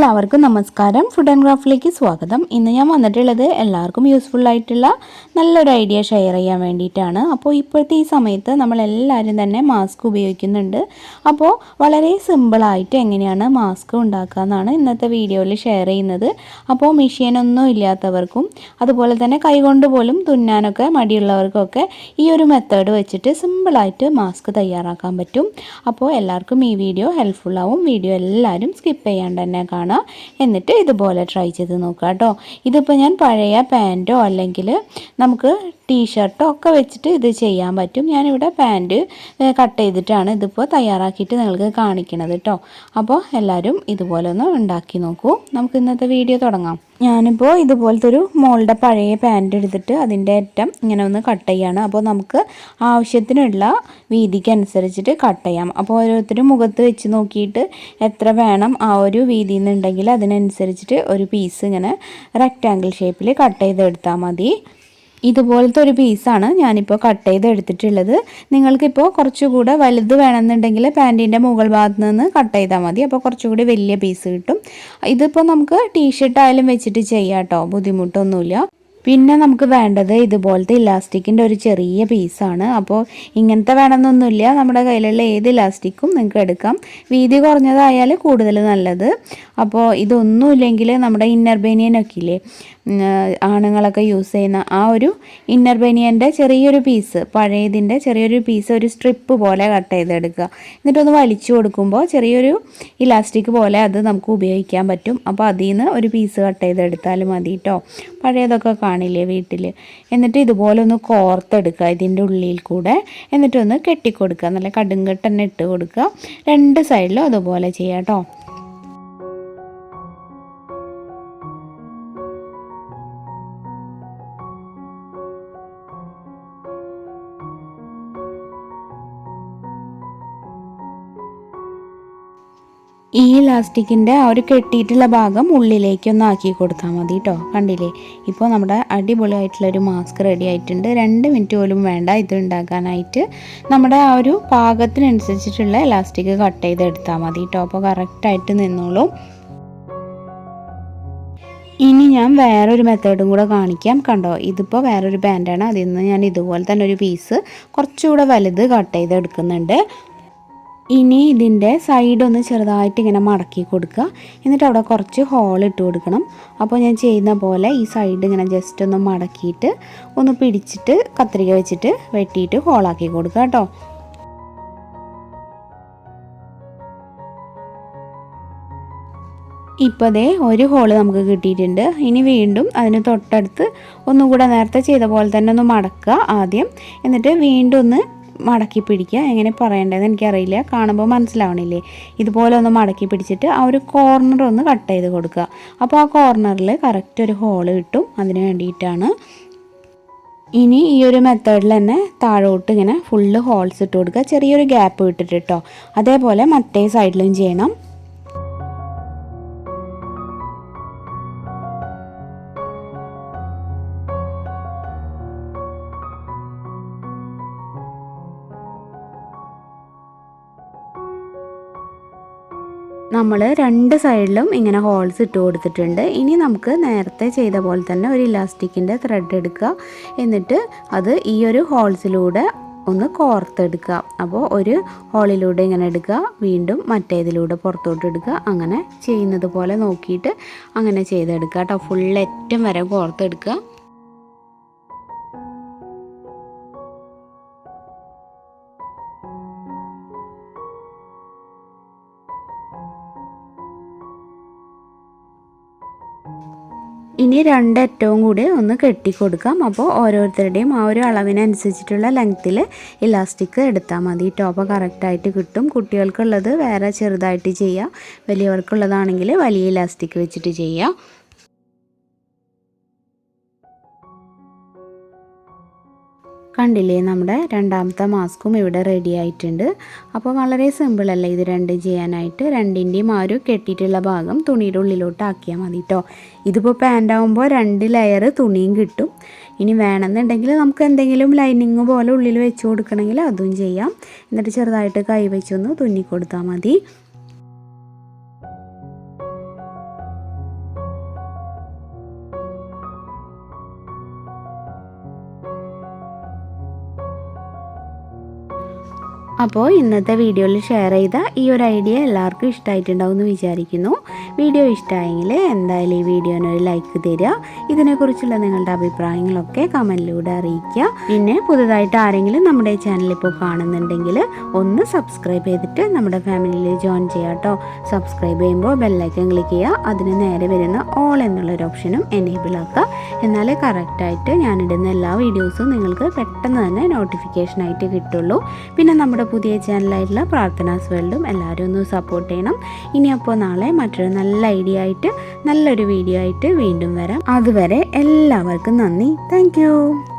എല്ലാവർക്കും നമസ്കാരം. Food and ക്രാഫ്റ്റിലേക്ക് സ്വാഗതം. ഇന്ന് ഞാൻ വന്നിട്ടുള്ളത് എല്ലാവർക്കും യൂസ്ഫുൾ ആയിട്ടുള്ള നല്ലൊരു ഐഡിയ ഷെയർ ചെയ്യാൻ വേണ്ടിയിട്ടാണ്. അപ്പോൾ ഇപ്പോഴത്തെ ഈ സമയത്ത് നമ്മളെല്ലാവരും തന്നെ മാസ്ക് ഉപയോഗിക്കുന്നുണ്ട്. അപ്പോൾ വളരെ സിമ്പിളായിട്ട് എങ്ങനെയാണ് മാസ്ക് ഉണ്ടാക്കുക എന്നാണ് ഇന്നത്തെ വീഡിയോയിൽ ഷെയർ ചെയ്യുന്നത്. അപ്പോൾ മെഷീനൊന്നും ഇല്ലാത്തവർക്കും അതുപോലെ തന്നെ കൈകൊണ്ട് പോലും തുന്നാനൊക്കെ മടിയുള്ളവർക്കൊക്കെ ഈ ഒരു മെത്തേഡ് വെച്ചിട്ട് സിമ്പിളായിട്ട് മാസ്ക് തയ്യാറാക്കാൻ പറ്റും. അപ്പോൾ എല്ലാവർക്കും ഈ വീഡിയോ ഹെൽപ്ഫുള്ളാവും. വീഡിയോ എല്ലാവരും സ്കിപ്പ് ചെയ്യാണ്ട് തന്നെ കാണുക. എന്നിട്ട് ഇതുപോലെ ട്രൈ ചെയ്ത് നോക്കുക കേട്ടോ. ഇതിപ്പോൾ ഞാൻ പഴയ പാൻറ്റോ അല്ലെങ്കിൽ നമുക്ക് ടീഷർട്ടോ ഒക്കെ വെച്ചിട്ട് ഇത് ചെയ്യാൻ പറ്റും. ഞാനിവിടെ പാൻറ്റ് കട്ട് ചെയ്തിട്ടാണ് ഇതിപ്പോൾ തയ്യാറാക്കിയിട്ട് നിങ്ങൾക്ക് കാണിക്കണത് കേട്ടോ. അപ്പോൾ എല്ലാവരും ഇതുപോലെ ഒന്ന് ഉണ്ടാക്കി നോക്കൂ. നമുക്ക് ഇന്നത്തെ വീഡിയോ തുടങ്ങാം. ഞാനിപ്പോൾ ഇതുപോലത്തെ ഒരു മോളുടെ പഴയ പാൻറ്റ് എടുത്തിട്ട് അതിൻ്റെ അറ്റം ഇങ്ങനെ ഒന്ന് കട്ട് ചെയ്യാണ്. അപ്പോൾ നമുക്ക് ആവശ്യത്തിനുള്ള വീതിക്ക് അനുസരിച്ചിട്ട് കട്ട് ചെയ്യാം. അപ്പോൾ ഓരോരുത്തരും മുഖത്ത് വെച്ച് നോക്കിയിട്ട് എത്ര വേണം ആ ഒരു വീതി എന്നുണ്ടെങ്കിൽ അതിനനുസരിച്ചിട്ട് ഒരു പീസ് ഇങ്ങനെ റെക്റ്റാങ്കിൾ ഷേപ്പിൽ കട്ട് ചെയ്തെടുത്താൽ മതി. ഇതുപോലത്തെ ഒരു പീസാണ് ഞാനിപ്പോൾ കട്ട് ചെയ്ത് എടുത്തിട്ടുള്ളത്. നിങ്ങൾക്കിപ്പോൾ കുറച്ചുകൂടെ വലുത് വേണമെന്നുണ്ടെങ്കിൽ പാൻറ്റിൻ്റെ മുകൾ ഭാഗത്ത് നിന്ന് കട്ട് ചെയ്താൽ മതി. അപ്പോൾ കുറച്ചുകൂടി വലിയ പീസ് കിട്ടും. ഇതിപ്പോൾ നമുക്ക് ടീഷർട്ട് ആയാലും വെച്ചിട്ട് ചെയ്യാം കേട്ടോ, ബുദ്ധിമുട്ടൊന്നുമില്ല. പിന്നെ നമുക്ക് വേണ്ടത് ഇതുപോലത്തെ ഇലാസ്റ്റിക്കിൻ്റെ ഒരു ചെറിയ പീസാണ്. അപ്പോൾ ഇങ്ങനത്തെ വേണമെന്നൊന്നുമില്ല, നമ്മുടെ കയ്യിലുള്ള ഏത് ഇലാസ്റ്റിക്കും നിങ്ങൾക്ക് എടുക്കാം. വീതി കുറഞ്ഞതായാൽ കൂടുതൽ നല്ലത്. അപ്പോൾ ഇതൊന്നുമില്ലെങ്കിൽ നമ്മുടെ ഇന്നർ ബനിയനൊക്കെ ഇല്ലേ, ആണുങ്ങളൊക്കെ യൂസ് ചെയ്യുന്ന ആ ഒരു ഇന്നർ ബനിയൻ്റെ ചെറിയൊരു പീസ്, പഴയതിൻ്റെ ചെറിയൊരു പീസ് ഒരു സ്ട്രിപ്പ് പോലെ കട്ട് ചെയ്തെടുക്കുക. എന്നിട്ടൊന്ന് വലിച്ചു കൊടുക്കുമ്പോൾ ചെറിയൊരു ഇലാസ്റ്റിക് പോലെ അത് നമുക്ക് ഉപയോഗിക്കാൻ പറ്റും. അപ്പോൾ അതിൽ നിന്ന് ഒരു പീസ് കട്ട് ചെയ്തെടുത്താലും മതി കേട്ടോ. പഴയതൊക്കെ കാണില്ലേ വീട്ടിൽ. എന്നിട്ട് ഇതുപോലെ ഒന്ന് കോർത്തെടുക്കുക ഇതിൻ്റെ ഉള്ളിൽ കൂടെ. എന്നിട്ടൊന്ന് കെട്ടിക്കൊടുക്കുക, നല്ല കടുങ്കെട്ട് തന്നെ ഇട്ട് കൊടുക്കുക. രണ്ട് സൈഡിലും അതുപോലെ ചെയ്യാം കേട്ടോ. ഈ ഇലാസ്റ്റിക്കിൻ്റെ ആ ഒരു കെട്ടിയിട്ടുള്ള ഭാഗം ഉള്ളിലേക്കൊന്ന് ആക്കി കൊടുത്താൽ മതി കേട്ടോ. കണ്ടില്ലേ, ഇപ്പോൾ നമ്മുടെ അടിപൊളിയായിട്ടുള്ളൊരു മാസ്ക് റെഡി ആയിട്ടുണ്ട്. 2 മിനിറ്റ് പോലും വേണ്ട ഇത് ഉണ്ടാക്കാനായിട്ട്. നമ്മുടെ ആ ഒരു പാകത്തിനനുസരിച്ചിട്ടുള്ള ഇലാസ്റ്റിക് കട്ട് ചെയ്തെടുത്താൽ മതി കേട്ടോ. അപ്പോൾ കറക്റ്റായിട്ട് നിന്നോളും. ഇനി ഞാൻ വേറൊരു മെത്തേഡും കൂടെ കാണിക്കാം. കണ്ടോ, ഇതിപ്പോൾ വേറൊരു പാൻറ്റാണ്. അതിൽ നിന്ന് ഞാൻ ഇതുപോലെ തന്നെ ഒരു പീസ് കുറച്ചുകൂടെ വലുത് കട്ട് ചെയ്തെടുക്കുന്നുണ്ട്. ഇനി ഇതിൻ്റെ സൈഡൊന്ന് ചെറുതായിട്ട് ഇങ്ങനെ മടക്കി കൊടുക്കുക. എന്നിട്ട് അവിടെ കുറച്ച് ഹോൾ ഇട്ട് കൊടുക്കണം. അപ്പോൾ ഞാൻ ചെയ്യുന്ന പോലെ ഈ സൈഡ് ഇങ്ങനെ ജസ്റ്റ് ഒന്ന് മടക്കിയിട്ട് ഒന്ന് പിടിച്ചിട്ട് കത്രിക വെച്ചിട്ട് വെട്ടിയിട്ട് ഹോളാക്കി കൊടുക്കുക കേട്ടോ. ഇപ്പോൾ ദേ ഒരു ഹോള് നമുക്ക് കിട്ടിയിട്ടുണ്ട്. ഇനി വീണ്ടും അതിന് തൊട്ടടുത്ത് ഒന്നുകൂടെ നേരത്തെ ചെയ്ത പോലെ തന്നെ ഒന്ന് മടക്കുക ആദ്യം. എന്നിട്ട് വീണ്ടും ഒന്ന് മടക്കി പിടിക്കുക. എങ്ങനെ പറയേണ്ടതെന്ന് എനിക്കറിയില്ല, കാണുമ്പോൾ മനസ്സിലാവണില്ലേ. ഇതുപോലെ ഒന്ന് മടക്കി പിടിച്ചിട്ട് ആ ഒരു കോർണർ ഒന്ന് കട്ട് ചെയ്ത് കൊടുക്കുക. അപ്പോൾ ആ കോർണറിൽ കറക്റ്റ് ഒരു ഹോള് കിട്ടും. അതിന് വേണ്ടിയിട്ടാണ്. ഇനി ഈ ഒരു മെത്തേഡിൽ തന്നെ താഴോട്ട് ഇങ്ങനെ ഫുള്ള് ഹോൾസ് ഇട്ട് കൊടുക്കുക, ചെറിയൊരു ഗ്യാപ്പ് വിട്ടിട്ട് കേട്ടോ. അതേപോലെ മറ്റേ സൈഡിലും ചെയ്യണം. നമ്മൾ 2 സൈഡിലും ഇങ്ങനെ ഹോൾസ് ഇട്ട് കൊടുത്തിട്ടുണ്ട്. ഇനി നമുക്ക് നേരത്തെ ചെയ്ത പോലെ തന്നെ ഒരു ഇലാസ്റ്റിക്കിൻ്റെ ത്രെഡ് എടുക്കുക. എന്നിട്ട് അത് ഈ ഒരു ഹോൾസിലൂടെ ഒന്ന് കോർത്തെടുക്കുക. അപ്പോൾ ഒരു ഹോളിലൂടെ ഇങ്ങനെ എടുക്കുക, വീണ്ടും മറ്റേതിലൂടെ പുറത്തോട്ട് എടുക്കുക. അങ്ങനെ ചെയ്യുന്നത് പോലെ നോക്കിയിട്ട് അങ്ങനെ ചെയ്തെടുക്കുക കേട്ടോ. ഫുൾ അറ്റം വരെ കോർത്തെടുക്കുക. ഇനി 2 അറ്റവും കൂടി ഒന്ന് കെട്ടിക്കൊടുക്കാം. അപ്പോൾ ഓരോരുത്തരുടെയും ആ ഒരു അളവിനനുസരിച്ചിട്ടുള്ള ലെങ്ത്തിൽ ഇലാസ്റ്റിക് എടുത്താൽ മതി കേട്ടോ. അപ്പോൾ കറക്റ്റായിട്ട് കിട്ടും. കുട്ടികൾക്കുള്ളത് വേറെ ചെറുതായിട്ട് ചെയ്യാം, വലിയവർക്കുള്ളതാണെങ്കിൽ വലിയ ഇലാസ്റ്റിക് വെച്ചിട്ട് ചെയ്യാം. കണ്ടില്ലേ, നമ്മുടെ രണ്ടാമത്തെ മാസ്കും ഇവിടെ റെഡി ആയിട്ടുണ്ട്. അപ്പോൾ വളരെ സിമ്പിളല്ലേ ഇത് രണ്ടും ചെയ്യാനായിട്ട്. രണ്ടിൻ്റെയും ആ ഒരു കെട്ടിയിട്ടുള്ള ഭാഗം തുണിയുടെ ഉള്ളിലോട്ട് ആക്കിയാൽ മതി കേട്ടോ. ഇതിപ്പോൾ പാൻ്റാകുമ്പോൾ 2 ലെയർ തുണിയും കിട്ടും. ഇനി വേണമെന്നുണ്ടെങ്കിൽ നമുക്ക് എന്തെങ്കിലും ലൈനിങ് പോലെ ഉള്ളിൽ വെച്ച് കൊടുക്കണമെങ്കിൽ അതും ചെയ്യാം. എന്നിട്ട് ചെറുതായിട്ട് കൈ വെച്ചൊന്ന് തുന്നി കൊടുത്താൽ മതി. അപ്പോൾ ഇന്നത്തെ വീഡിയോയിൽ ഷെയർ ചെയ്ത ഈ ഒരു ഐഡിയ എല്ലാവർക്കും ഇഷ്ടമായിട്ടുണ്ടാവും എന്ന് വിചാരിക്കുന്നു. വീഡിയോ ഇഷ്ടമായെങ്കിൽ എന്തായാലും ഈ വീഡിയോന് ഒരു ലൈക്ക് തരിക. ഇതിനെക്കുറിച്ചുള്ള നിങ്ങളുടെ അഭിപ്രായങ്ങളൊക്കെ കമൻറ്റിലൂടെ അറിയിക്കുക. പിന്നെ പുതുതായിട്ട് ആരെങ്കിലും നമ്മുടെ ചാനൽ ഇപ്പോൾ കാണുന്നുണ്ടെങ്കിൽ ഒന്ന് സബ്സ്ക്രൈബ് ചെയ്തിട്ട് നമ്മുടെ ഫാമിലിയിൽ ജോയിൻ ചെയ്യുക കേട്ടോ. സബ്സ്ക്രൈബ് ചെയ്യുമ്പോൾ ബെല്ലൈക്കൺ ക്ലിക്ക് ചെയ്യുക. അതിന് നേരെ വരുന്ന ഓൾ എന്നുള്ളൊരു ഓപ്ഷനും എനേബിൾ ആക്കുക. എന്നാൽ കറക്റ്റായിട്ട് ഞാനിടുന്ന എല്ലാ വീഡിയോസും നിങ്ങൾക്ക് പെട്ടെന്ന് തന്നെ നോട്ടിഫിക്കേഷനായിട്ട് കിട്ടുള്ളൂ. പിന്നെ നമ്മുടെ പുതിയ ചാനലായിട്ടുള്ള പ്രാർത്ഥനാസ് വേൾഡും എല്ലാവരും ഒന്ന് സപ്പോർട്ട് ചെയ്യണം. ഇനി അപ്പോൾ നാളെ മറ്റൊരു നല്ല ഐഡിയ ആയിട്ട് നല്ലൊരു വീഡിയോ ആയിട്ട് വീണ്ടും വരാം. അതുവരെ എല്ലാവർക്കും നന്ദി. താങ്ക്